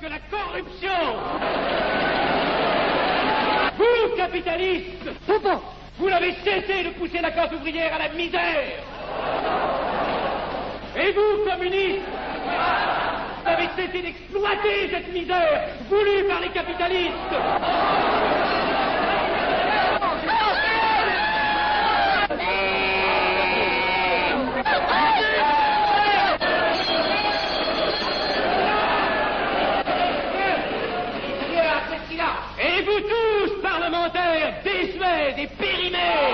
que la corruption. Vous, capitalistes, vous n'avez cessé de pousser la classe ouvrière à la misère. Et vous, communistes, vous avez cessé d'exploiter cette misère voulue par les capitalistes. Et vous tous, parlementaires, désuets et périmés,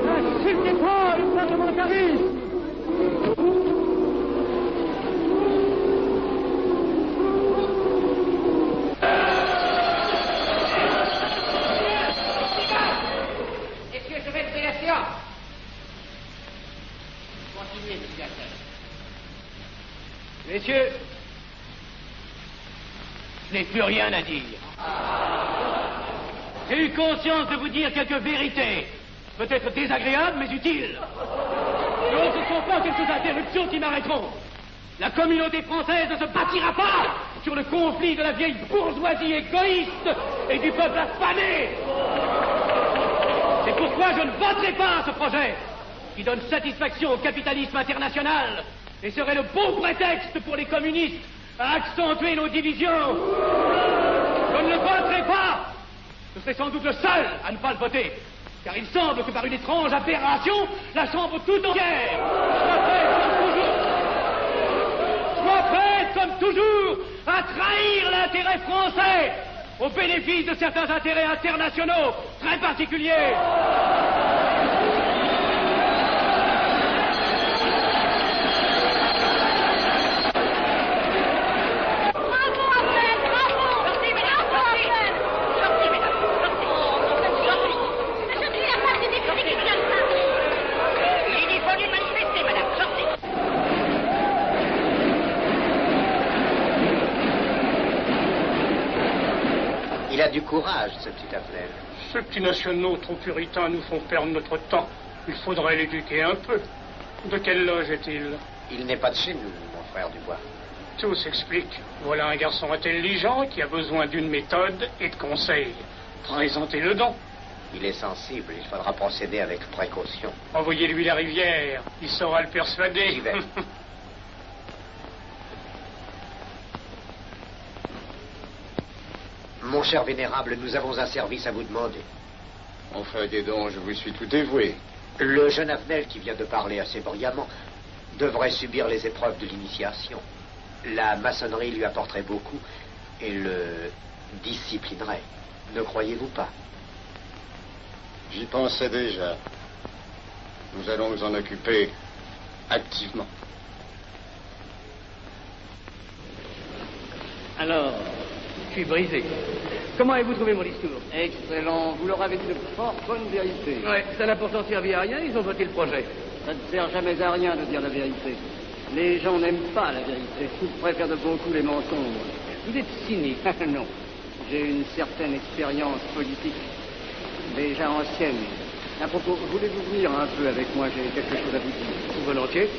n'insultez-pas le parlementarisme. Messieurs, je vais lever la séance. Continuez, monsieur Hassel. Messieurs, je n'ai plus rien à dire. J'ai eu conscience de vous dire quelques vérités, peut-être désagréables, mais utiles. Non, ce ne sont pas quelques interruptions qui m'arrêteront. La communauté française ne se bâtira pas sur le conflit de la vieille bourgeoisie égoïste et du peuple affamé. C'est pourquoi je ne voterai pas ce projet qui donne satisfaction au capitalisme international et serait le bon prétexte pour les communistes à accentuer nos divisions. Je ne le voterai pas. Je serai sans doute le seul à ne pas le voter, car il semble que par une étrange aberration, la Chambre tout entière soit prête, comme toujours, à trahir l'intérêt français au bénéfice de certains intérêts internationaux très particuliers. Il a du courage, ce petit Affnel. Ces petits nationaux trop puritains nous font perdre notre temps. Il faudrait l'éduquer un peu. De quelle loge est-il? Il n'est pas de chez nous, mon frère Dubois. Tout s'explique. Voilà un garçon intelligent qui a besoin d'une méthode et de conseils. Présentez-le donc. Il est sensible, il faudra procéder avec précaution. Envoyez-lui la rivière, il saura le persuader. J'y vais. Mon cher vénérable, nous avons un service à vous demander. Enfin, dis donc, je vous suis tout dévoué. Le jeune Affnel qui vient de parler assez brillamment devrait subir les épreuves de l'initiation. La maçonnerie lui apporterait beaucoup et le disciplinerait. Ne croyez-vous pas? J'y pensais déjà. Nous allons nous en occuper activement. Alors, je suis brisé. Comment avez-vous trouvé mon discours? Excellent. Vous leur avez dit de fort bonnes vérités. Ouais, ça n'a pourtant servi à rien, ils ont voté le projet. Ça ne sert jamais à rien de dire la vérité. Les gens n'aiment pas la vérité. Ils préfèrent de beaucoup les mensonges. Vous êtes cynique. Non. J'ai une certaine expérience politique, déjà ancienne. À propos, voulez-vous venir un peu avec moi? J'ai quelque chose à vous dire. Volontiers.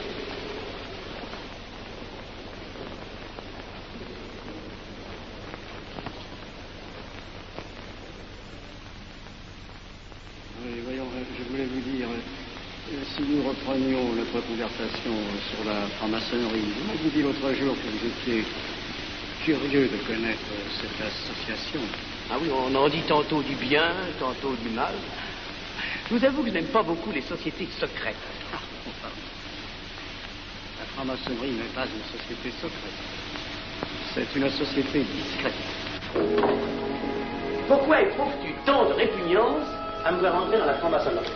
Oui, voyons, je voulais vous dire, si nous reprenions notre conversation sur la franc-maçonnerie, vous m'avez dit l'autre jour que vous étiez curieux de connaître cette association. Ah oui, on en dit tantôt du bien, tantôt du mal. Je vous avoue que je n'aime pas beaucoup les sociétés secrètes. Ah, enfin. La franc-maçonnerie n'est pas une société secrète. C'est une société discrète. Pourquoi éprouves-tu tant de répugnance à me voir entrer dans la franc-maçonnerie?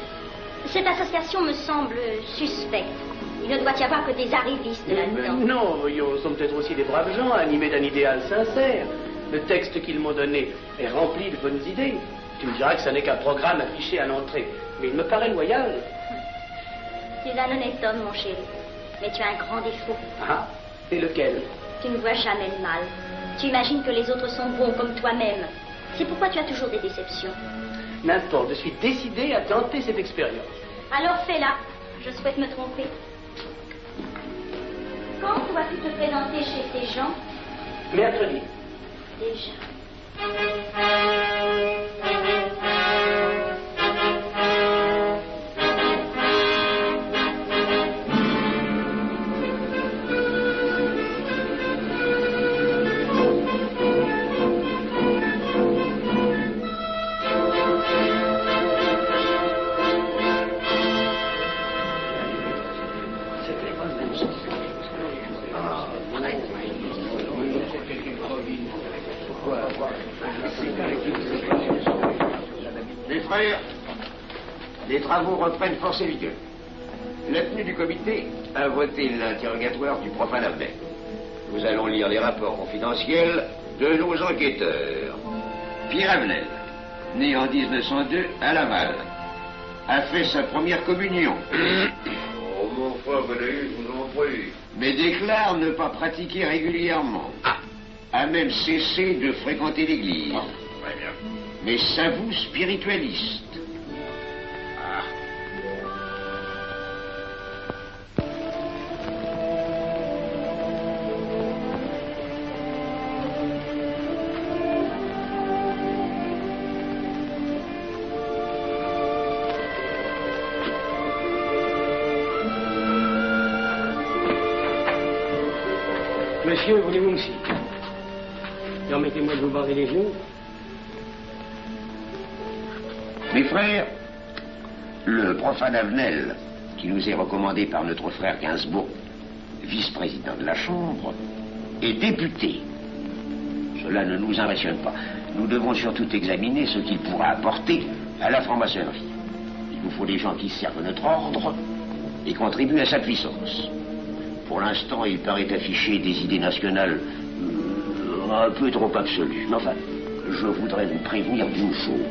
Cette association me semble suspecte. Il ne doit y avoir que des arrivistes là-dedans. Non, voyons, sont peut-être aussi des braves gens animés d'un idéal sincère. Le texte qu'ils m'ont donné est rempli de bonnes idées. Tu me diras que ça n'est qu'un programme affiché à l'entrée. Mais il me paraît loyal. Tu es un honnête homme, mon chéri. Mais tu as un grand défaut. Ah, et lequel? Tu ne vois jamais le mal. Tu imagines que les autres sont bons comme toi-même. C'est pourquoi tu as toujours des déceptions. N'importe, je suis décidé à tenter cette expérience. Alors fais-la. Je souhaite me tromper. Quand vas-tu te présenter chez ces gens? Mercredi. Déjà. Mes frères, les travaux reprennent force et vigueur. La tenue du comité a voté l'interrogatoire du profane Avenel. Nous allons lire les rapports confidentiels de nos enquêteurs. Pierre Avenel, né en 1902 à Laval, a fait sa première communion. Oh, mon frère, je vous en prie. Mais déclare ne pas pratiquer régulièrement. A même cessé de fréquenter l'église. Très bien. Mais s'avoue spiritualiste. Monsieur, voulez-vous me citer? Permettez-moi de vous bander les yeux. Mes frères, le profane Avenel, qui nous est recommandé par notre frère Gainsbourg, vice-président de la Chambre, est député. Cela ne nous impressionne pas. Nous devons surtout examiner ce qu'il pourra apporter à la franc-maçonnerie. Il nous faut des gens qui servent notre ordre et contribuent à sa puissance. Pour l'instant, il paraît afficher des idées nationales un peu trop absolues. Mais enfin, je voudrais vous prévenir d'une chose.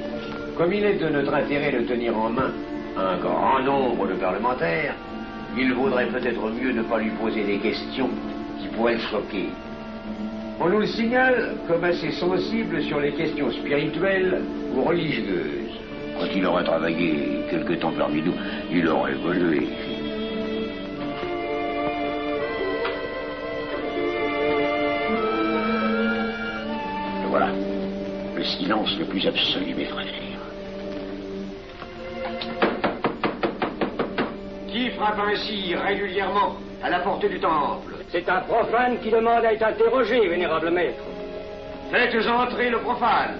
Comme il est de notre intérêt de tenir en main un grand nombre de parlementaires, il vaudrait peut-être mieux ne pas lui poser des questions qui pourraient le choquer. On nous le signale comme assez sensible sur les questions spirituelles ou religieuses. Quand il aura travaillé quelque temps parmi nous, il aura évolué. Voilà, le silence le plus absolu, mes frères. Qui frappe ainsi régulièrement à la porte du temple? C'est un profane qui demande à être interrogé, vénérable maître. Faites entrer le profane.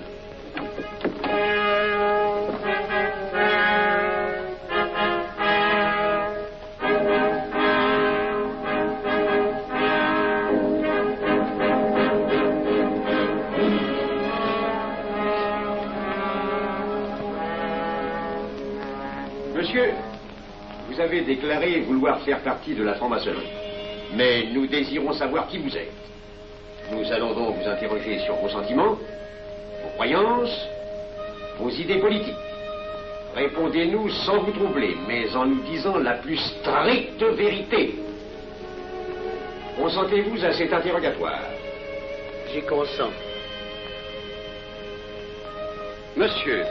Monsieur, vous avez déclaré vouloir faire partie de la franc-maçonnerie. Mais nous désirons savoir qui vous êtes. Nous allons donc vous interroger sur vos sentiments, vos croyances, vos idées politiques. Répondez-nous sans vous troubler, mais en nous disant la plus stricte vérité. Consentez-vous à cet interrogatoire? J'y consens. Monsieur,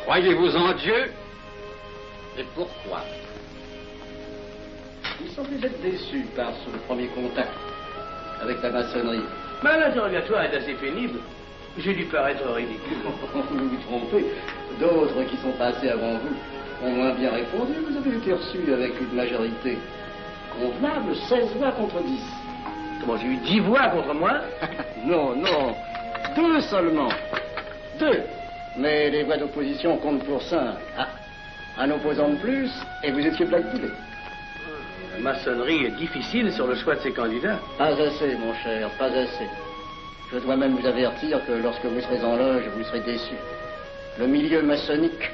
croyez-vous en Dieu? Et pourquoi? Il semble être déçu par ce premier contact avec la maçonnerie. Mais l'interrogatoire est assez pénible. J'ai dû paraître ridicule. Vous vous trompez. D'autres qui sont passés avant vous ont moins bien répondu. Vous avez été reçu avec une majorité convenable, 16 voix contre 10. Comment, j'ai eu 10 voix contre moi? Non, non. 2 seulement. 2. Mais les voix d'opposition comptent pour 5. Ah, un opposant de plus, et vous étiez blackpoolé. La maçonnerie est difficile sur le choix de ses candidats. Pas assez, mon cher, pas assez. Je dois même vous avertir que lorsque vous serez en loge, vous serez déçu. Le milieu maçonnique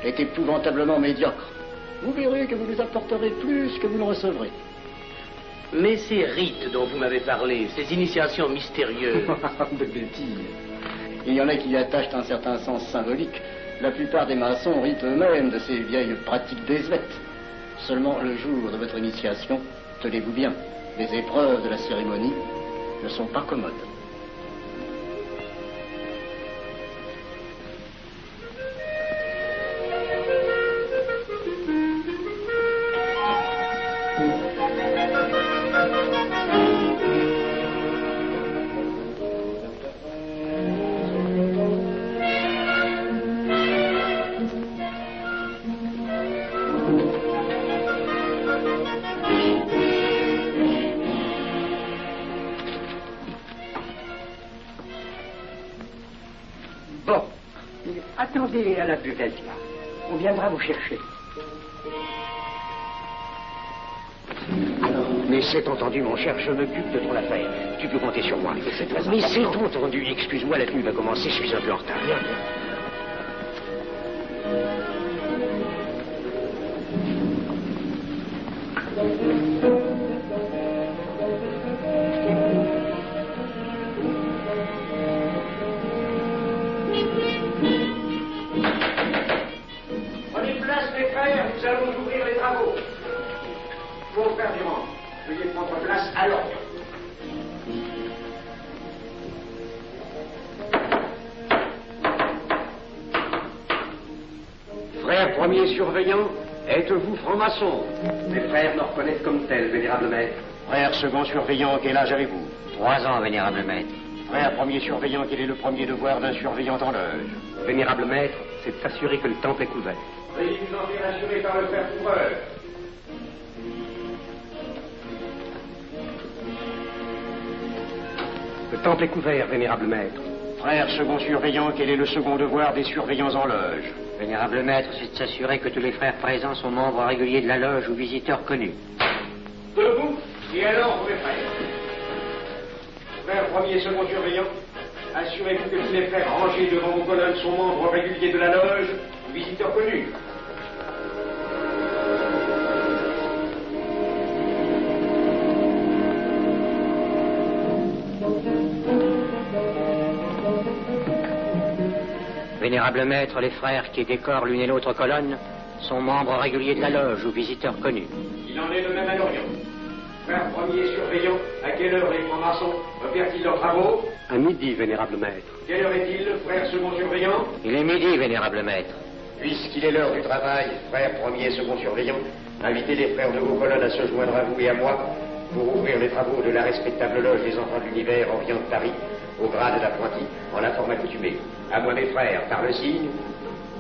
est épouvantablement médiocre. Vous verrez que vous nous apporterez plus que vous ne recevrez. Mais ces rites dont vous m'avez parlé, ces initiations mystérieuses... De bêtises. Il y en a qui y attachent un certain sens symbolique. La plupart des maçons rient eux-mêmes de ces vieilles pratiques désuètes. Seulement, le jour de votre initiation, tenez-vous bien, les épreuves de la cérémonie ne sont pas commodes. Bon. Attendez à la buvette, là. On viendra vous chercher. Mais c'est entendu, mon cher, je m'occupe de ton affaire. Tu peux compter sur moi. Mais c'est entendu. Excuse-moi, la tenue va commencer, je suis un peu en retard. Bien. Prenez place, mes frères, nous allons ouvrir les travaux. Mon frère Durand, veuillez prendre place à l'ordre. Frère premier surveillant, êtes-vous franc-maçon? Mes frères me reconnaissent comme tel, vénérable maître. Frère second surveillant, quel âge avez-vous? 3 ans, vénérable maître. Frère premier surveillant, quel est le premier devoir d'un surveillant en loge? Vénérable maître, c'est de s'assurer que le temple est couvert. Veuillez vous en faire assurer par le frère couvreur. Le temple est couvert, vénérable maître. Frère second surveillant, quel est le second devoir des surveillants en loge? Vénérable maître, c'est de s'assurer que tous les frères présents sont membres réguliers de la loge ou visiteurs connus. Debout, et alors, mes frères. Frère premier et second surveillant, assurez-vous que tous les frères rangés devant vos colonnes sont membres réguliers de la loge ou visiteurs connus. Vénérable maître, les frères qui décorent l'une et l'autre colonne sont membres réguliers de la loge ou visiteurs connus. Il en est de même à l'Orient. Frère premier surveillant, à quelle heure les francs-maçons opèrent-ils leurs travaux? À midi, vénérable maître. Quelle heure est-il, frère second surveillant? Il est midi, vénérable maître. Puisqu'il est l'heure du travail, frère premier et second surveillant, invitez les frères de vos colonnes à se joindre à vous et à moi pour ouvrir les travaux de la respectable loge des enfants de l'univers Orient de Paris, au grade d'apprenti, en la forme accoutumée. À moi, mes frères, par le signe,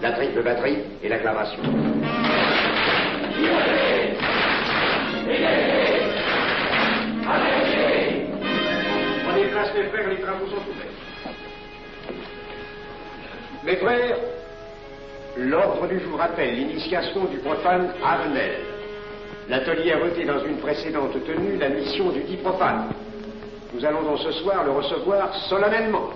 la triple batterie et l'acclamation. Prenez place, mes frères, les travaux sont ouverts. Mes frères, l'ordre du jour appelle l'initiation du profane Avenel. L'atelier a voté dans une précédente tenue la mission du dit profane. Nous allons donc ce soir le recevoir solennellement.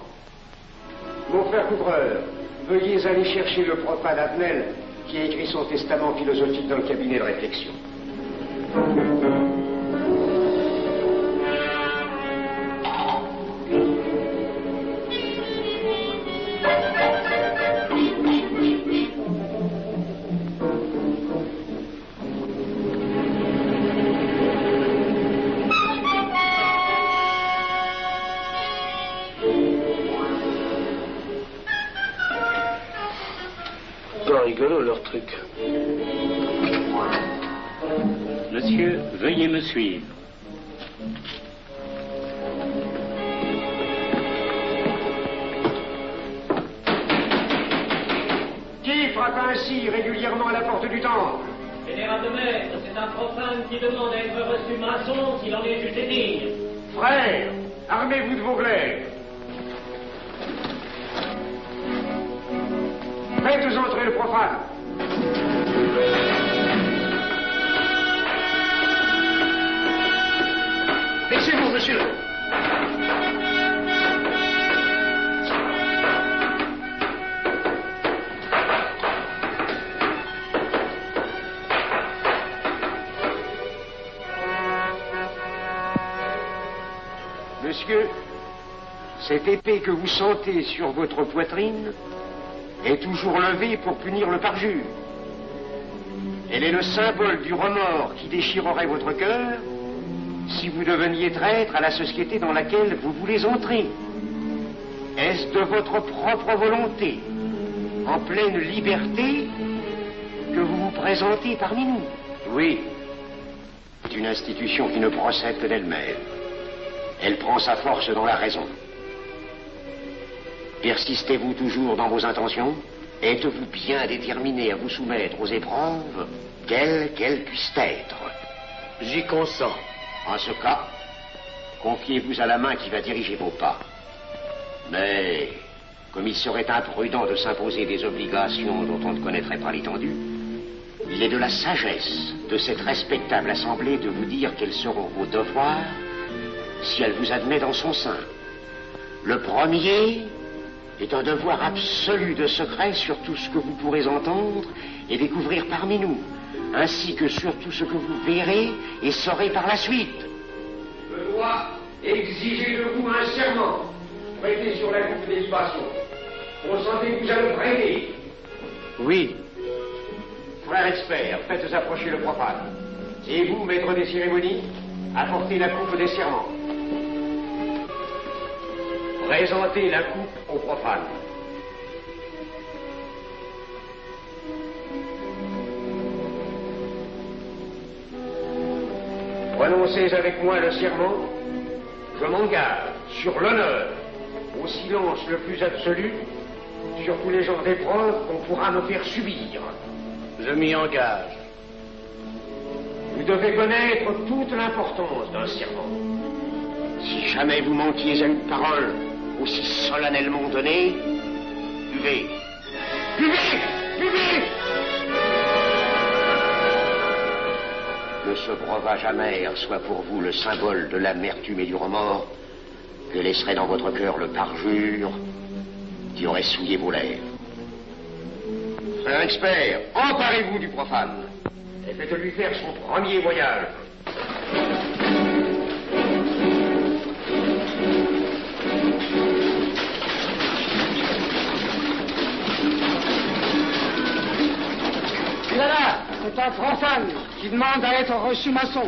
Mon frère couvreur, veuillez aller chercher le profane Avenel qui a écrit son testament philosophique dans le cabinet de réflexion. Rigolo leur truc. Monsieur, veuillez me suivre. Qui frappe ainsi régulièrement à la porte du temple? Vénérable maître, c'est un profane qui demande à être reçu maçon s'il en est jugé digne. Frères, armez-vous de vos glaives. Faites entrer le profane. Laissez-vous, monsieur. Monsieur, cette épée que vous sentez sur votre poitrine est toujours levée pour punir le parjure. Elle est le symbole du remords qui déchirerait votre cœur si vous deveniez traître à la société dans laquelle vous voulez entrer. Est-ce de votre propre volonté, en pleine liberté, que vous vous présentez parmi nous? Oui. C'est une institution qui ne procède que d'elle-même. Elle prend sa force dans la raison. Persistez-vous toujours dans vos intentions? Êtes-vous bien déterminé à vous soumettre aux épreuves, quelles qu'elles puissent être? J'y consens. En ce cas, confiez-vous à la main qui va diriger vos pas. Mais comme il serait imprudent de s'imposer des obligations dont on ne connaîtrait pas l'étendue, il est de la sagesse de cette respectable assemblée de vous dire quels seront vos devoirs si elle vous admet dans son sein. Le premier est un devoir absolu de secret sur tout ce que vous pourrez entendre et découvrir parmi nous, ainsi que sur tout ce que vous verrez et saurez par la suite. Je dois exiger de vous un serment prêté sur la coupe des libations. Consentez-vous à le prêter? Oui. Frère expert, faites approcher le profane. Et vous, maître des cérémonies, apportez la coupe des serments. Présentez la coupe au profane. Prononcez avec moi le serment. Je m'engage sur l'honneur, au silence le plus absolu, sur tous les genres d'épreuves qu'on pourra me faire subir. Je m'y engage. Vous devez connaître toute l'importance d'un serment. Si jamais vous manquiez à une parole aussi solennellement donnée, buvez. Buvez! Buvez! Que ce breuvage amer soit pour vous le symbole de l'amertume et du remords que laisserait dans votre cœur le parjure qui aurait souillé vos lèvres. Frère expert, emparez-vous du profane et faites-lui faire son premier voyage. Là, c'est un profane qui demande à être reçu maçon.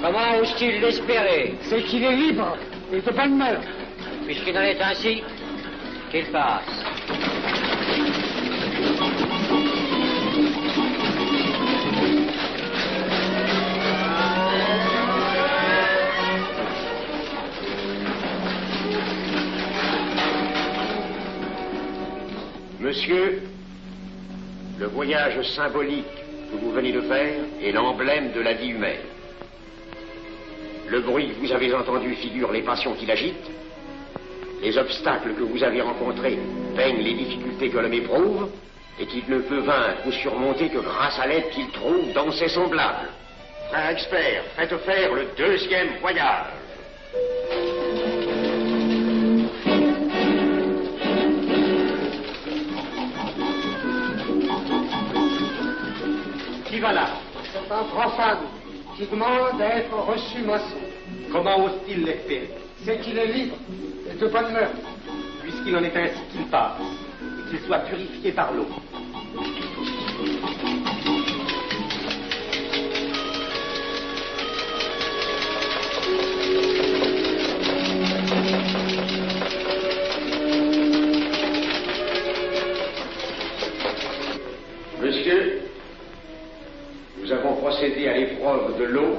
Comment ose-t-il l'espérer? C'est qu'il est libre et de bonne mœurs. Puisqu'il en est ainsi, qu'il passe. Monsieur, le voyage symbolique que vous venez de faire est l'emblème de la vie humaine. Le bruit que vous avez entendu figure les passions qui l'agitent. Les obstacles que vous avez rencontrés peignent les difficultés que l'homme éprouve et qu'il ne peut vaincre ou surmonter que grâce à l'aide qu'il trouve dans ses semblables. Frère expert, faites faire le deuxième voyage. Qui va là? C'est un profane qui demande à être reçu maçon. Comment ose-t-il l'espérer? C'est qu'il est libre et de bonne mœurs. Puisqu'il en est ainsi qu'il passe, et qu'il soit purifié par l'eau. Monsieur, nous avons procédé à l'épreuve de l'eau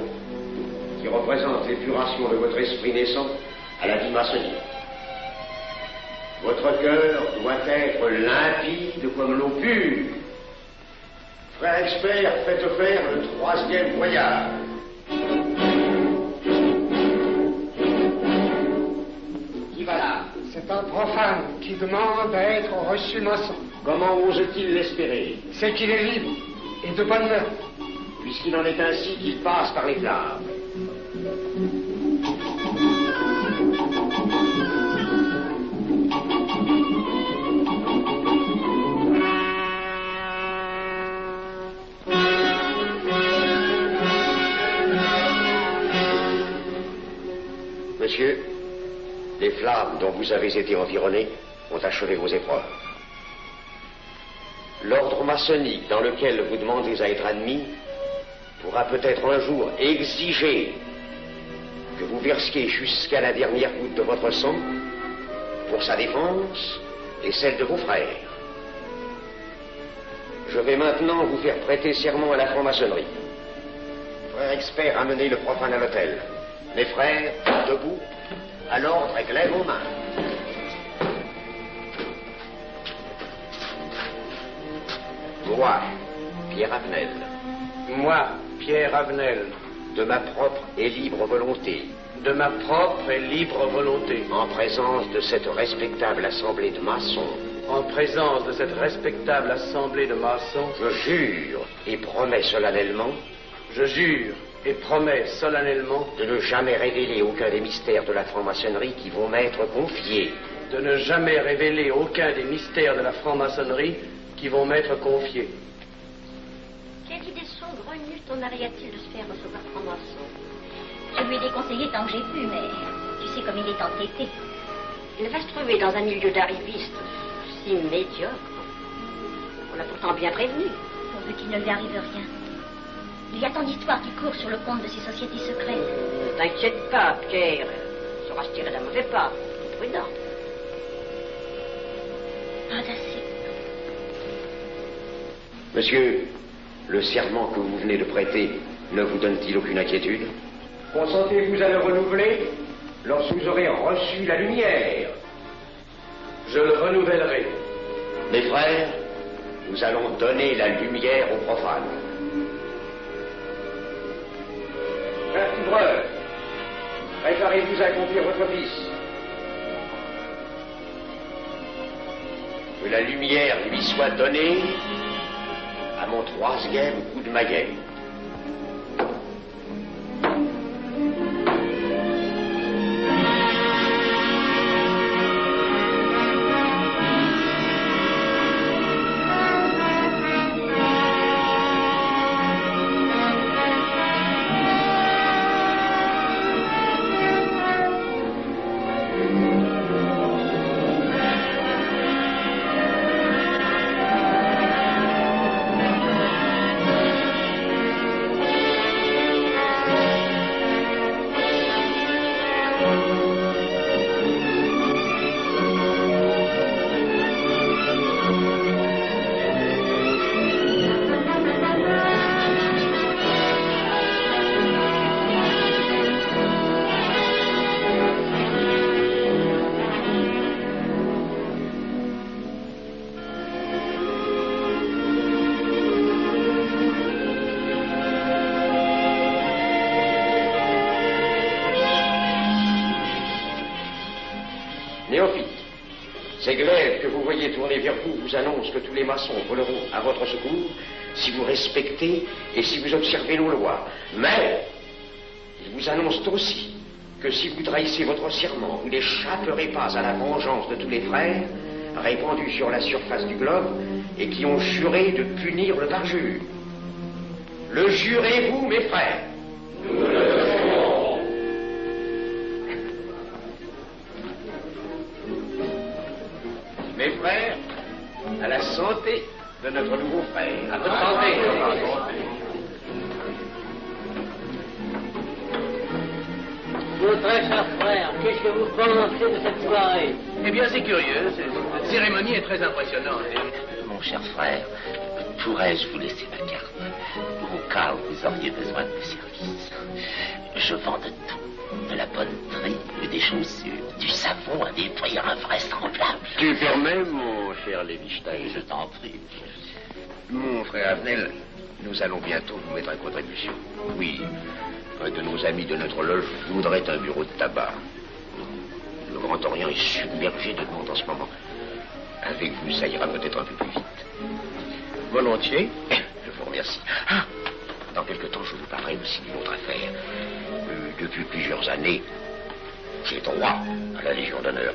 qui représente l'épuration de votre esprit naissant à la vie maçonnique. Votre cœur doit être limpide comme l'eau pure. Frère expert, faites faire le troisième voyage. Qui va là? C'est un profane qui demande à être reçu maçon. Comment ose-t-il l'espérer? C'est qu'il est libre et de bonne mœurs. Puisqu'il en est ainsi qu'il passe par les flammes. Monsieur, les flammes dont vous avez été environné ont achevé vos épreuves. L'ordre maçonnique dans lequel vous demandez à être admis pourra peut-être un jour exiger que vous versiez jusqu'à la dernière goutte de votre sang pour sa défense et celle de vos frères. Je vais maintenant vous faire prêter serment à la franc-maçonnerie. Frère expert, amenez le profane à l'autel. Mes frères, debout, à l'ordre et glaive aux mains. Moi, Pierre Avenel. Moi, Pierre Avenel. De ma propre et libre volonté. De ma propre et libre volonté. En présence de cette respectable assemblée de maçons. En présence de cette respectable assemblée de maçons. Je jure et promets solennellement. Je jure et promets solennellement. De ne jamais révéler aucun des mystères de la franc-maçonnerie qui vont m'être confiés. De ne jamais révéler aucun des mystères de la franc-maçonnerie qui vont m'être confiés. Quelle idée saugrenue ton mari a-t-il de se faire recevoir franc-maçon? Je lui ai déconseillé tant que j'ai pu, mais tu sais comme il est entêté. Il va se trouver dans un milieu d'arrivistes si médiocre. On l'a pourtant bien prévenu. Pourvu qu'il ne lui arrive rien. Il y a tant d'histoires qui courent sur le compte de ces sociétés secrètes. Ne t'inquiète pas, Pierre. Il saura se tirer d'un mauvais pas. C'est prudent. Pas assez. Monsieur, le serment que vous venez de prêter ne vous donne-t-il aucune inquiétude? Consentez-vous à le renouveler lorsque vous aurez reçu la lumière? Je le renouvellerai. Mes frères, nous allons donner la lumière aux profanes. Frère Couvreur, préparez-vous à accomplir votre office. Que la lumière lui soit donnée à mon 3e coup de maillet. Ces glaives que vous voyez tourner vers vous vous annoncent que tous les maçons voleront à votre secours si vous respectez et si vous observez nos lois. Mais ils vous annoncent aussi que si vous trahissez votre serment, vous n'échapperez pas à la vengeance de tous les frères répandus sur la surface du globe et qui ont juré de punir le parjure. Le jurez-vous, mes frères? Nous le jurons. Mes frères, à la santé de notre nouveau frère. À votre santé. Mon très cher frère, qu'est-ce que vous pensez de cette soirée? Eh bien, c'est curieux. Cette cérémonie est très impressionnante. Mon cher frère, pourrais-je vous laisser ma carte au cas où vous auriez besoin de mes services? Je vends de tout. De la bonne tripe, des chaussures, du savon à des prix invraisemblables. Tu permets, mon cher Lévi-Stein? Je t'en prie. Mon frère Avenel, nous allons bientôt vous mettre à contribution. Oui, un de nos amis de notre loge voudrait un bureau de tabac. Le Grand Orient est submergé de demandes en ce moment. Avec vous, ça ira peut-être un peu plus vite. Volontiers. Je vous remercie. Ah, dans quelque temps, je vous parlerai aussi d'une autre affaire. Depuis plusieurs années, j'ai droit à la Légion d'honneur.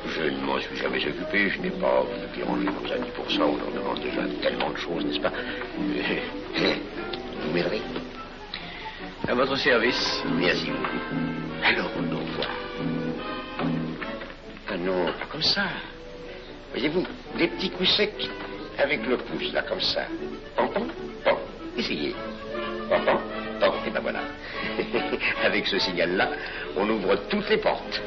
Je ne m'en suis jamais occupé, je n'ai pas voulu déranger nos amis pour ça, on leur demande déjà tellement de choses, n'est-ce pas? Vous m'aiderez? À votre service. Merci beaucoup. Alors, on au revoir. Ah non, pas comme ça. Voyez-vous, des petits coups secs avec le pouce, là, comme ça. Pom, pom, pom. Essayez. Pom, pom, pom. Et ben voilà. Avec ce signal-là, on ouvre toutes les portes.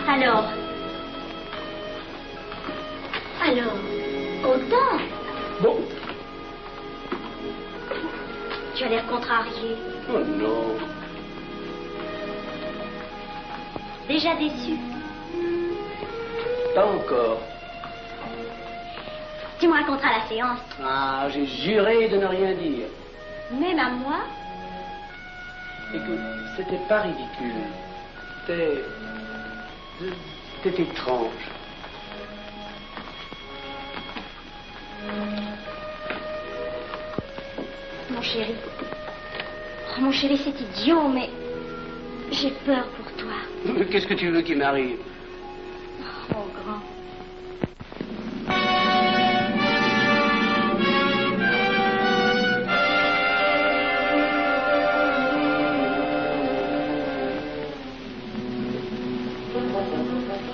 Alors, content? Bon. Tu as l'air contrarié. Oh non. Déjà déçu? Pas encore. Tu me raconteras la séance. Ah, j'ai juré de ne rien dire. Même à moi? Écoute, c'était pas ridicule. C'était étrange. Mon chéri. Oh, mon chéri, c'est idiot, mais j'ai peur pour toi. Qu'est-ce que tu veux qu'il m'arrive? Oh, mon grand.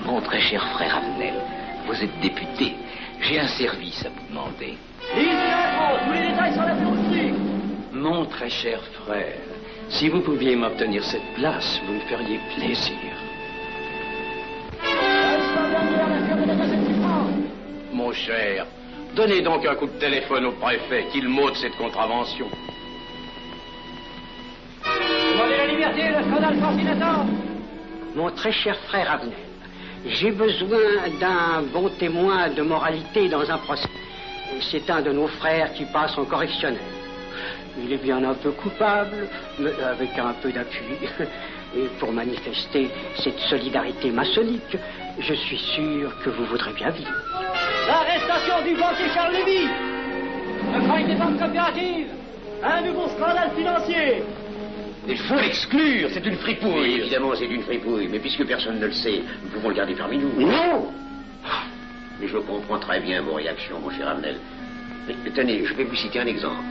Mon très cher frère Abnel, vous êtes député. J'ai un service à vous demander. Lisez l'intro, tous les détails sur la théorie. Mon très cher frère, si vous pouviez m'obtenir cette place, vous me feriez plaisir. Mon cher, donnez donc un coup de téléphone au préfet, qu'il m'ôte cette contravention. Demandez la liberté, le scandale fascinateur. Mon très cher frère Abnel, j'ai besoin d'un bon témoin de moralité dans un procès. C'est un de nos frères qui passe en correctionnel. Il est bien un peu coupable, mais avec un peu d'appui. Et pour manifester cette solidarité maçonnique, je suis sûr que vous voudrez bien vivre. L'arrestation du banquier Charles Lévy. Le crime des banques coopératives. Un nouveau scandale financier. Il faut l'exclure, c'est une fripouille. Oui, évidemment, c'est une fripouille, mais puisque personne ne le sait, nous pouvons le garder parmi nous. Non! Mais je comprends très bien vos réactions, mon cher Abnel. Mais tenez, je vais vous citer un exemple.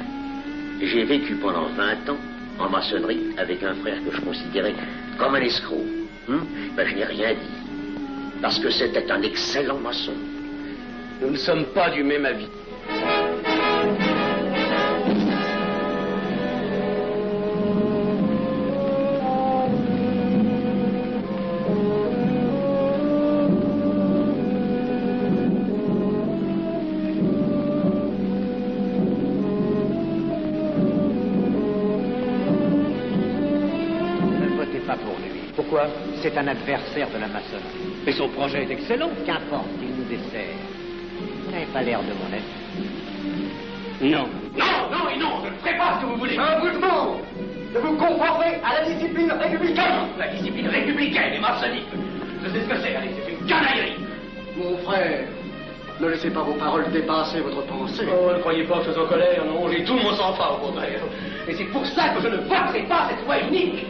J'ai vécu pendant 20 ans en maçonnerie avec un frère que je considérais comme un escroc. Ben, je n'ai rien dit. Parce que c'était un excellent maçon. Nous ne sommes pas du même avis. Pourquoi? C'est un adversaire de la maçonnerie. Mais son projet est excellent. Qu'importe, il nous dessert. Vous n'avez pas l'air de mon avis. Non. Non, non et non, je ne ferai pas ce que vous voulez. Un vous demande de vous conformer à la discipline républicaine. La discipline républicaine et maçonnique. Je sais ce que c'est, allez, c'est une canaillerie. Mon frère, ne laissez pas vos paroles dépasser votre pensée. Oh, ne croyez pas que je suis en colère, non, j'ai tout mon sang-froid au contraire. Et c'est pour ça que je ne voterai pas cette loi unique.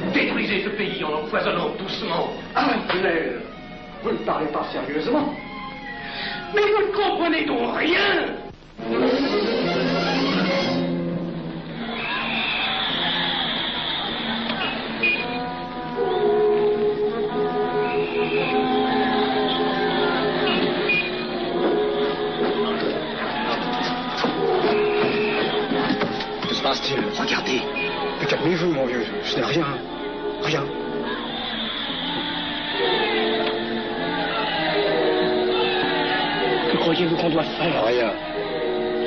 Vous détruisez ce pays en empoisonnant doucement. Abnel, vous ne parlez pas sérieusement. Mais vous ne comprenez donc rien. Que se passe-t-il? Regardez. Mais calmez-vous, mon vieux. Ce n'est rien. Rien. Que croyez-vous qu'on doit faire? Rien.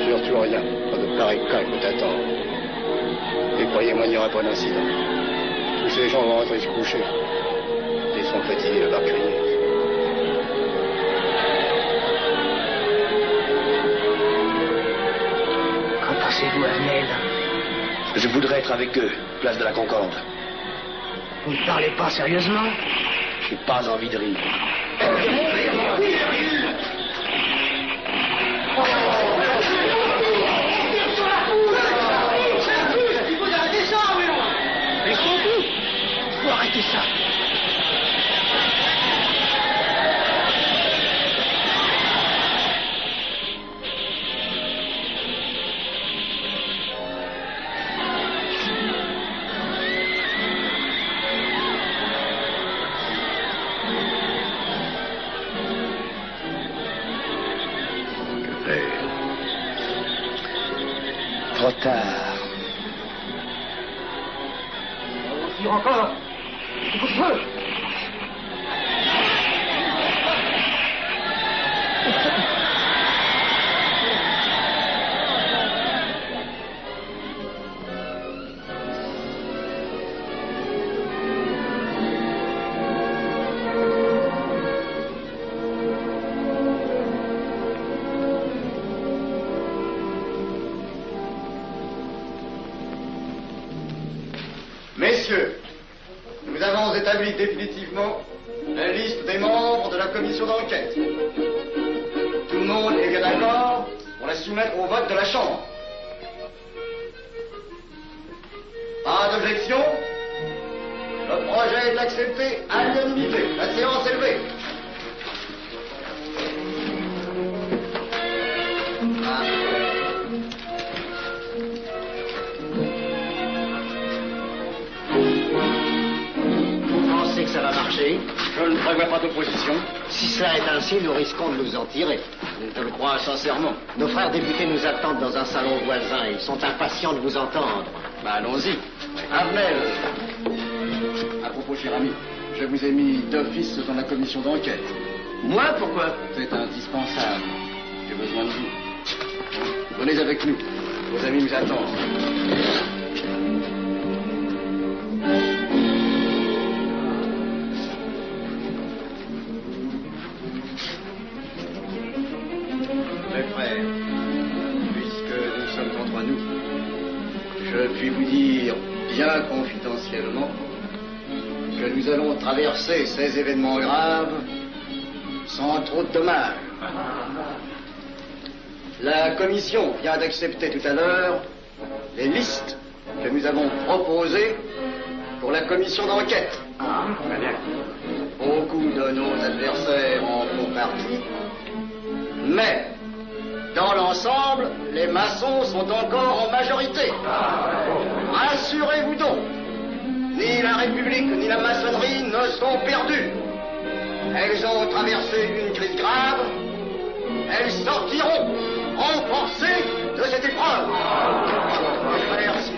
Surtout rien. Pas de pareil cas que t'attends. Et croyez-moi, il n'y aura pas d'incident. Tous ces gens vont rentrer se coucher. Ils sont fatigués de leur crier. Qu'en pensez-vous, Abnel? Je voudrais être avec eux, place de la Concorde. Vous ne parlez pas sérieusement? J'ai pas envie de rire. Il faut arrêter ça, oui. Mais surtout, il faut arrêter ça. Trop tard. On tire encore. Coupe-feu. Messieurs, nous avons établi définitivement la liste des membres de la commission d'enquête. Tout le monde est bien d'accord pour la soumettre au vote de la Chambre. Pas d'objection? Le projet est accepté à l'unanimité. La séance est levée. Vous pensez que ça va marcher? Je ne prévois pas d'opposition. Si cela est ainsi, nous risquons de nous en tirer. Je le crois sincèrement. Nos frères députés nous attendent dans un salon voisin. Ils sont impatients de vous entendre. Allons-y. Armel. À propos, cher ami, je vous ai mis d'office dans la commission d'enquête. Moi, pourquoi? C'est indispensable. J'ai besoin de vous. Venez avec nous. Vos amis nous attendent. Mes frères, puisque nous sommes entre nous, je puis vous dire bien confidentiellement que nous allons traverser ces événements graves sans trop de dommages. La commission vient d'accepter tout à l'heure les listes que nous avons proposées pour la commission d'enquête. Beaucoup de nos adversaires en font partie, mais dans l'ensemble, les maçons sont encore en majorité. Rassurez-vous donc, ni la République ni la maçonnerie ne sont perdues. Elles ont traversé une crise grave. Elles sortiront renforcées de cette épreuve. Merci.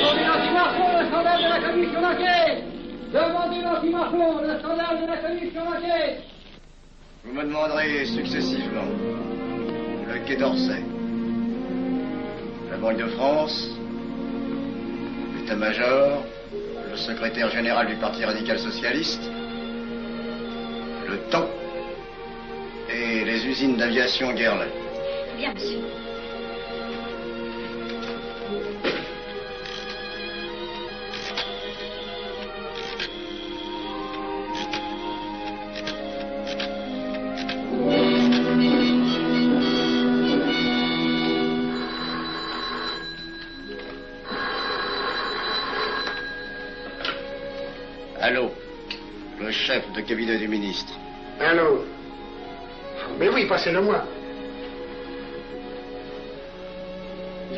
Demandez l'anti-Marfond, le scandale de la commission d'enquête. Demandez l'anti-Marfond, le scandale de la commission d'enquête. Vous me demanderez successivement le Quai d'Orsay, la Banque de France, l'état-major, le secrétaire général du Parti radical socialiste, le temps et les usines d'aviation Guerlain. Bien, monsieur. Allô, le chef de cabinet du ministre. Allô? Mais oui, passez-le moi.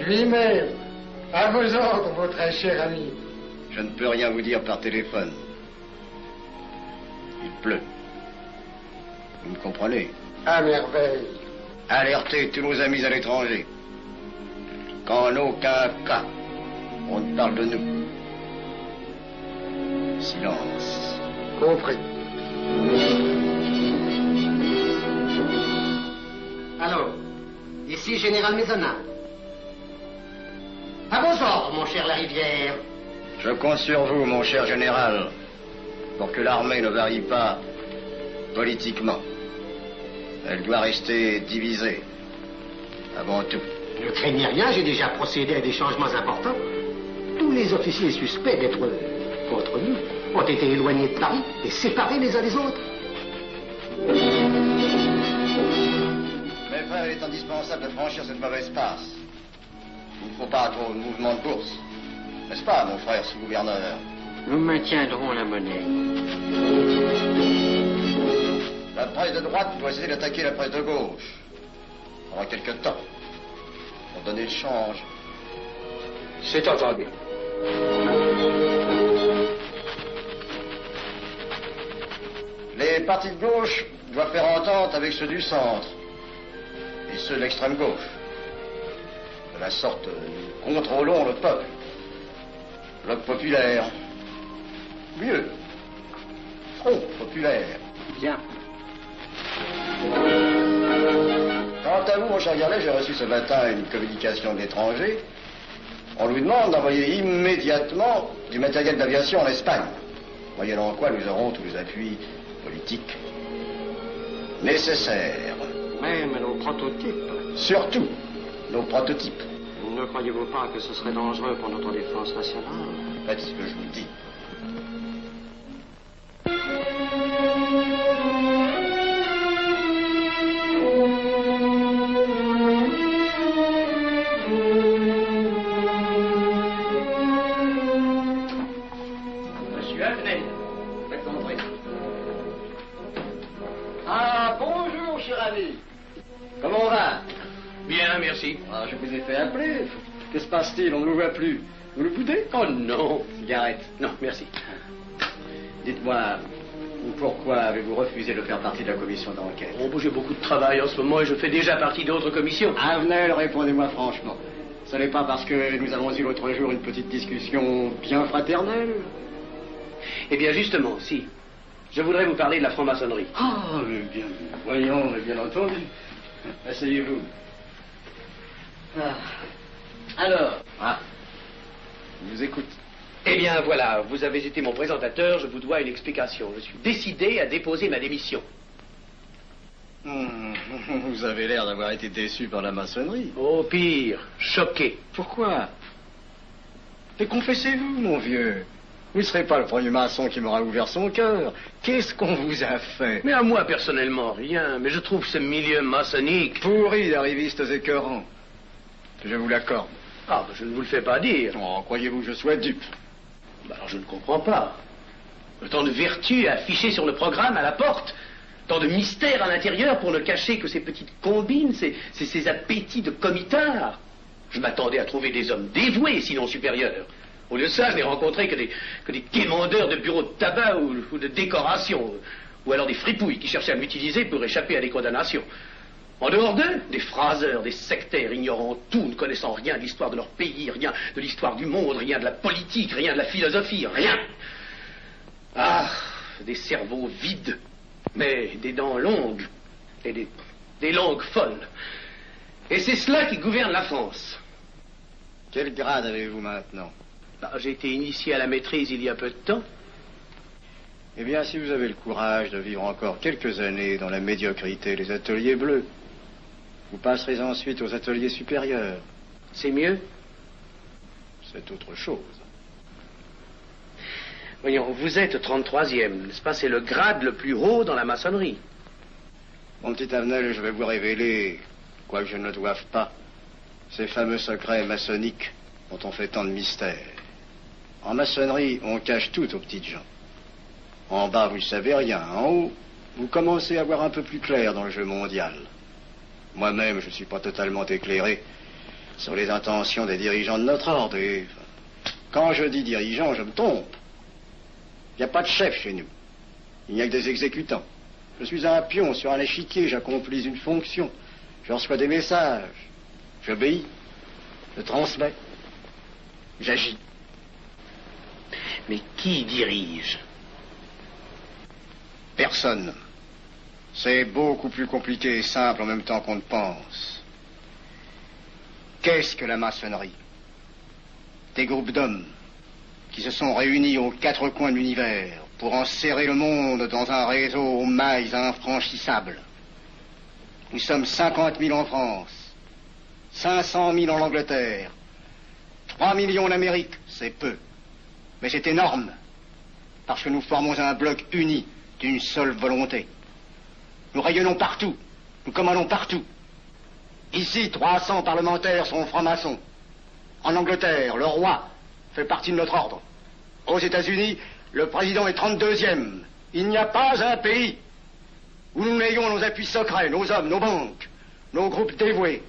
Lui-même, à vos ordres, votre très cher ami. Je ne peux rien vous dire par téléphone. Il pleut. Vous me comprenez? À merveille. Alertez tous nos amis à l'étranger qu'en aucun cas on ne parle de nous. Silence. Compris. Allô, ici Général Maisonnat. À vos ordres, mon cher Larivière. Je compte sur vous, mon cher général, pour que l'armée ne varie pas politiquement. Elle doit rester divisée, avant tout. Ne craignez rien, j'ai déjà procédé à des changements importants. Tous les officiers suspects d'être contre nous ont été éloignés de Paris et séparés les uns des autres. Mes frères, il est indispensable de franchir cette mauvaise passe. Il ne faut pas trop de mouvement de bourse. N'est-ce pas, mon frère sous-gouverneur? Nous maintiendrons la monnaie. La presse de droite doit essayer d'attaquer la presse de gauche. Pendant quelque temps. Pour donner le change. C'est entendu. Les partis de gauche doivent faire entente avec ceux du centre. Et ceux de l'extrême gauche. De la sorte, nous contrôlons le peuple. Bloc populaire. Mieux. Front populaire. Bien. Quant à vous, mon cher Garlet, j'ai reçu ce matin une communication de l'étranger. On nous demande d'envoyer immédiatement du matériel d'aviation en Espagne. Moyennant quoi nous aurons tous les appuis politiques nécessaires. Mais prototypes. Surtout nos prototypes. Ne croyez-vous pas que ce serait dangereux pour notre défense nationale? Faites ce que je vous dis. Monsieur Adnet, faites entrer. Ah, bonjour, cher ami. Comment on va? Bien, merci. Ah, je vous ai fait appeler. Que se passe-t-il? On ne vous voit plus. Vous le boudez? Oh non. Cigarette. Non, merci. Dites-moi, pourquoi avez-vous refusé de faire partie de la commission d'enquête? Oh, j'ai beaucoup de travail en ce moment et je fais déjà partie d'autres commissions. Avenel, répondez-moi franchement. Ce n'est pas parce que nous avons eu l'autre jour une petite discussion bien fraternelle? Eh bien, justement, si. Je voudrais vous parler de la franc-maçonnerie. Ah, mais bien, voyons, mais bien entendu. Asseyez-vous. Alors, je vous écoute. Eh bien, voilà, vous avez été mon présentateur, je vous dois une explication. Je suis décidé à déposer ma démission. Vous avez l'air d'avoir été déçu par la maçonnerie. Oh, pire, choqué. Pourquoi? Mais confessez-vous, mon vieux. Vous ne serez pas le premier maçon qui m'aura ouvert son cœur. Qu'est-ce qu'on vous a fait? Mais à moi, personnellement, rien. Mais je trouve ce milieu maçonnique... pourri d'arrivistes écœurants. Je vous l'accorde. Ah, ben, je ne vous le fais pas dire. Oh, croyez-vous que je sois dupe? Ben, alors je ne comprends pas. Tant de vertu affichées sur le programme à la porte. Tant de mystères à l'intérieur pour ne cacher que ces petites combines, ces appétits de comitard. Je m'attendais à trouver des hommes dévoués, sinon supérieurs. Au lieu de ça, je n'ai rencontré que des quémandeurs de bureaux de tabac ou de décoration, ou alors des fripouilles qui cherchaient à m'utiliser pour échapper à des condamnations. En dehors d'eux, des phraseurs, des sectaires ignorant tout, ne connaissant rien de l'histoire de leur pays, rien de l'histoire du monde, rien de la politique, rien de la philosophie, rien. Ah, des cerveaux vides, mais des dents longues, et des langues folles. Et c'est cela qui gouverne la France. Quel grade avez-vous maintenant? J'ai été initié à la maîtrise il y a peu de temps. Eh bien, si vous avez le courage de vivre encore quelques années dans la médiocrité des ateliers bleus, vous passerez ensuite aux ateliers supérieurs. C'est mieux? C'est autre chose. Voyons, vous êtes 33e, n'est-ce pas? C'est le grade le plus haut dans la maçonnerie. Mon petit Avenel, je vais vous révéler, quoique je ne le doive pas, ces fameux secrets maçonniques dont on fait tant de mystères. En maçonnerie, on cache tout aux petites gens. En bas, vous ne savez rien. En haut, vous commencez à voir un peu plus clair dans le jeu mondial. Moi-même, je ne suis pas totalement éclairé sur les intentions des dirigeants de notre ordre. Et quand je dis dirigeants, je me trompe. Il n'y a pas de chef chez nous. Il n'y a que des exécutants. Je suis un pion sur un échiquier, j'accomplis une fonction. Je reçois des messages. J'obéis. Je transmets. J'agis. Mais qui dirige? Personne. C'est beaucoup plus compliqué et simple en même temps qu'on ne pense. Qu'est-ce que la maçonnerie? Des groupes d'hommes qui se sont réunis aux quatre coins de l'univers pour enserrer le monde dans un réseau aux mailles infranchissables. Nous sommes 50 000 en France, 500 000 en Angleterre, 3 millions en Amérique, c'est peu. Mais c'est énorme, parce que nous formons un bloc uni d'une seule volonté. Nous rayonnons partout, nous commandons partout. Ici, 300 parlementaires sont francs-maçons. En Angleterre, le roi fait partie de notre ordre. Aux États-Unis, le président est 32e. Il n'y a pas un pays où nous n'ayons nos appuis secrets, nos hommes, nos banques, nos groupes dévoués.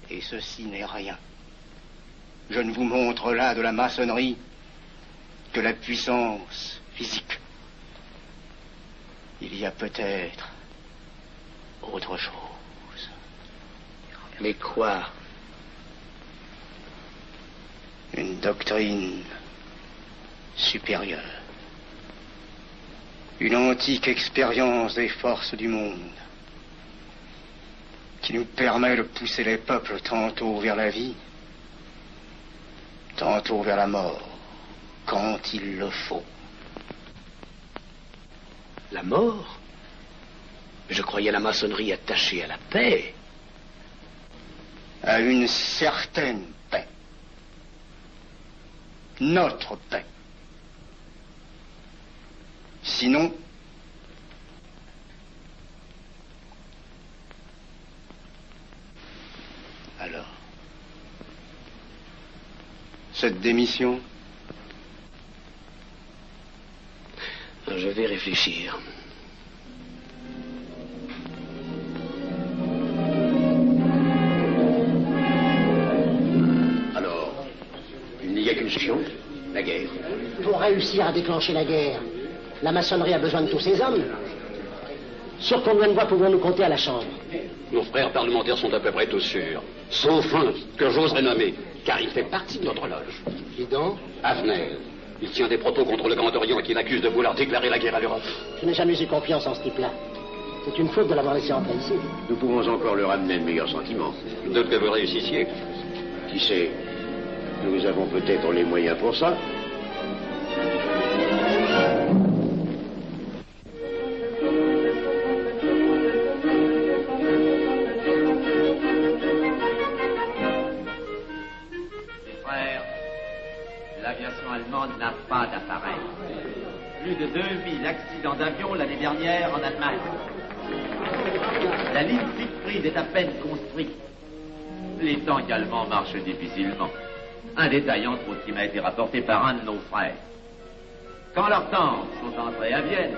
Et ceci n'est rien. Je ne vous montre là de la maçonnerie que la puissance physique. Il y a peut-être autre chose. Mais quoi? Une doctrine supérieure. Une antique expérience des forces du monde qui nous permet de pousser les peuples tantôt vers la vie, tantôt vers la mort, quand il le faut. La mort? Je croyais la maçonnerie attachée à la paix. À une certaine paix. Notre paix. Sinon, alors, cette démission? Je vais réfléchir. Alors, il n'y a qu'une solution, la guerre. Pour réussir à déclencher la guerre, la maçonnerie a besoin de tous ses hommes. Sur combien de voix pouvons-nous compter à la Chambre? Nos frères parlementaires sont à peu près tous sûrs. Sauf un, que j'oserais nommer, car il fait partie de notre loge. Qui donc? Avenel. Il tient des propos contre le Grand Orient et qu'il accuse de vouloir déclarer la guerre à l'Europe. Je n'ai jamais eu confiance en ce type-là. C'est une faute de l'avoir laissé entrer ici. Nous pouvons encore leur amener de meilleurs sentiments. Je doute que vous réussissiez. Qui sait? Nous avons peut-être les moyens pour ça. L'aviation allemande n'a pas d'appareil. Plus de 2000 accidents d'avion l'année dernière en Allemagne. La ligne Siegfried est à peine construite. Les tanks allemands marchent difficilement. Un détail entre autres qui m'a été rapporté par un de nos frères. Quand leurs tanks sont entrés à Vienne,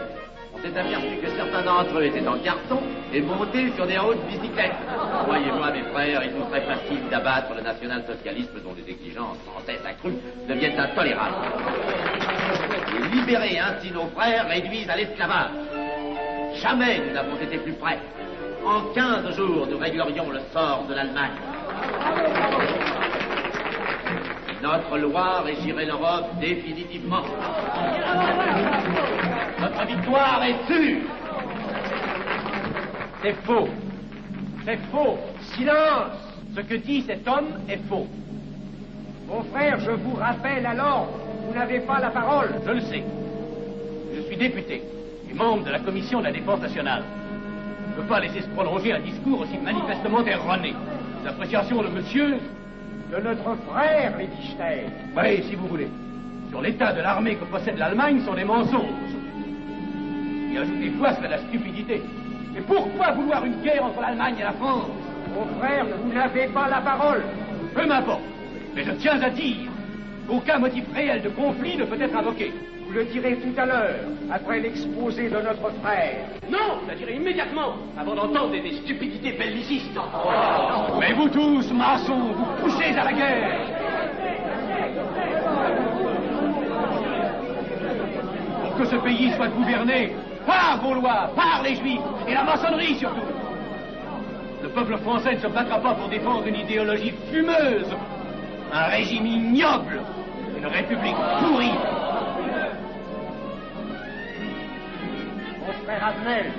on s'est aperçu que certains d'entre eux étaient en carton et montés sur des hautes bicyclettes. Croyez-moi, mes frères, il est très facile d'abattre le national-socialisme dont les exigences sans cesse accrues deviennent intolérables. Et libérer ainsi nos frères réduisent à l'esclavage. Jamais nous n'avons été plus près. En 15 jours, nous réglerions le sort de l'Allemagne. Notre loi régirait l'Europe définitivement. Notre victoire est sûre. C'est faux. C'est faux. Silence. Ce que dit cet homme est faux. Mon frère, je vous rappelle alors, vous n'avez pas la parole. Je le sais. Je suis député et membre de la commission de la défense nationale. Je ne peux pas laisser se prolonger un discours aussi manifestement erroné. L'appréciation de monsieur, de notre frère, Liechtenstein. Oui, si vous voulez. Sur l'état de l'armée que possède l'Allemagne sont des mensonges. Et ajoutez quoi, c'est de la stupidité. Mais pourquoi vouloir une guerre entre l'Allemagne et la France? Mon frère, vous n'avez pas la parole. Peu m'importe. Mais je tiens à dire qu'aucun motif réel de conflit ne peut être invoqué. Vous le direz tout à l'heure, après l'exposé de notre frère. Non, je la dirai immédiatement, avant d'entendre des stupidités bellicistes. Oh. Mais vous tous, maçons, vous poussez à la guerre. Pour que ce pays soit gouverné par vos lois, par les Juifs, et la maçonnerie surtout. Le peuple français ne se battra pas pour défendre une idéologie fumeuse, un régime ignoble, une république pourrie. Mon frère Avenel,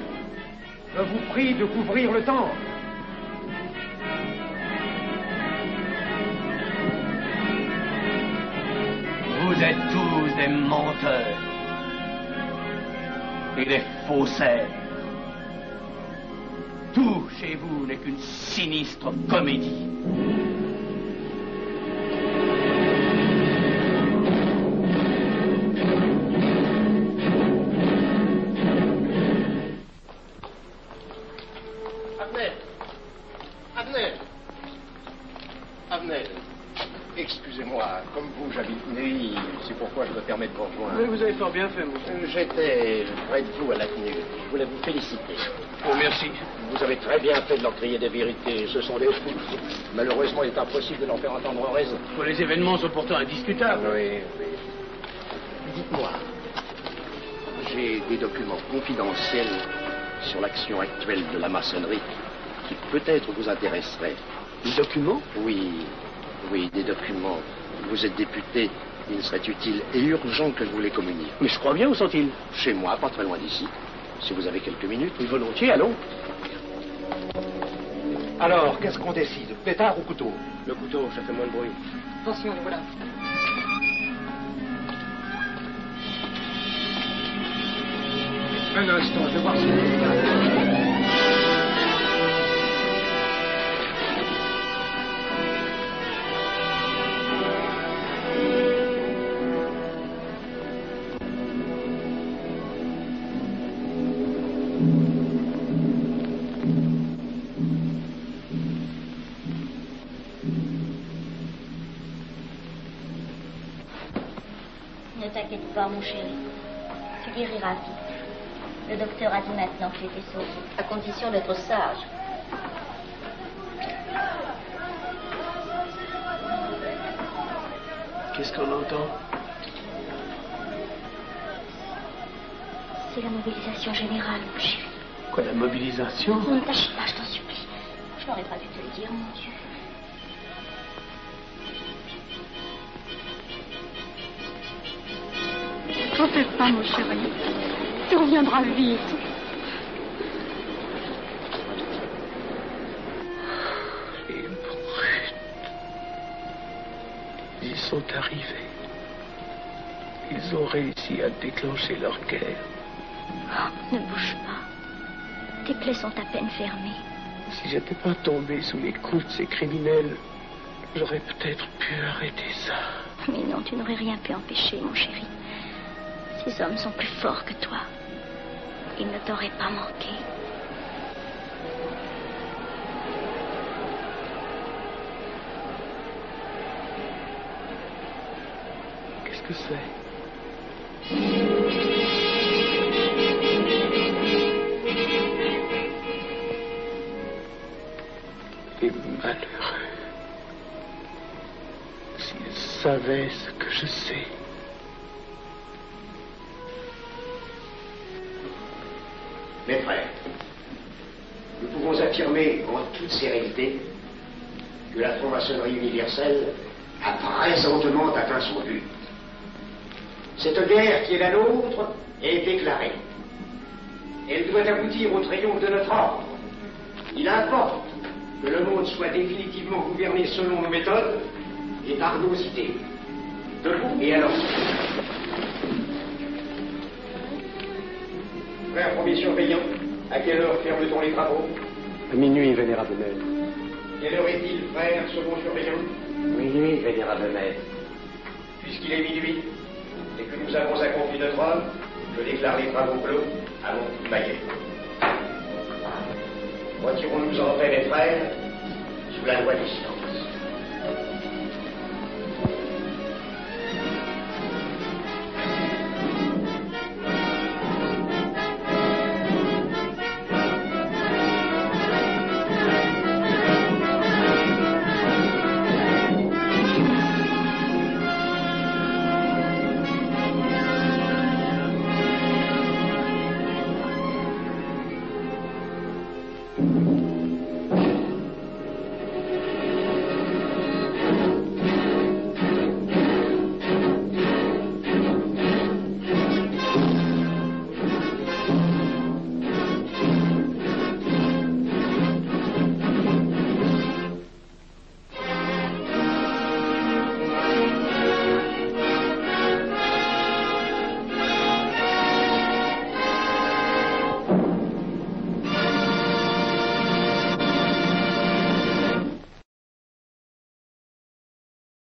je vous prie de couvrir le temple. Vous êtes tous des menteurs et des faussaires. Tout chez vous n'est qu'une sinistre comédie. Avenel, excusez-moi, comme vous, j'habite Neuilly, c'est pourquoi je me permets de vous rejoindre. Oui, vous avez fort bien fait, monsieur. J'étais près de vous à la tenue. Je voulais vous féliciter. Oh, merci. Vous avez très bien fait de leur crier des vérités. Ce sont des fous. Malheureusement, il est impossible de leur faire entendre raison. Les événements sont pourtant indiscutables. Oui, oui. Dites-moi, j'ai des documents confidentiels sur l'action actuelle de la maçonnerie qui peut-être vous intéresseraient. Des documents? Oui, des documents. Vous êtes député, il serait utile et urgent que je vous les communique. Mais je crois bien, où sont-ils? Chez moi, pas très loin d'ici. Si vous avez quelques minutes. Oui, volontiers, allons. Alors, qu'est-ce qu'on décide? Pétard ou couteau? Le couteau, ça fait moins de bruit. Attention, les voilà. Un instant, je vais voir si... t'inquiète pas, mon chéri. Tu guériras vite. Le docteur a dit maintenant que j'étais sauvé, à condition d'être sage. Qu'est-ce qu'on entend? C'est la mobilisation générale, mon chéri. Quoi, la mobilisation? Ne t'agite pas, je t'en supplie. Je n'aurais pas dû te le dire, mon Dieu. T'en fais pas, mon chéri. Tu reviendras vite. Les brutes. Ils sont arrivés. Ils ont réussi à déclencher leur guerre. Oh, ne bouge pas. Tes plaies sont à peine fermées. Si j'étais pas tombé sous les coups de ces criminels, j'aurais peut-être pu arrêter ça. Mais non, tu n'aurais rien pu empêcher, mon chéri. Ces hommes sont plus forts que toi. Ils ne t'auraient pas manqué. Qu'est-ce que c'est? Les malheureux. S'ils savaient ce que je sais. Mes frères, nous pouvons affirmer en toute sérénité que la franc-maçonnerie universelle a présentement atteint son but. Cette guerre qui est la nôtre est déclarée. Elle doit aboutir au triomphe de notre ordre. Il importe que le monde soit définitivement gouverné selon nos méthodes et par nos idées. Debout et alors. Frère premier surveillant, à quelle heure ferme-t-on les travaux? À minuit, vénérable maître. Quelle heure est-il, frère second surveillant? Minuit, vénérable maître. Puisqu'il est minuit et que nous avons accompli notre œuvre, je déclare les travaux clos à mon coup de maillet. Retirons-nous en paix, mes frères, sous la loi du silence.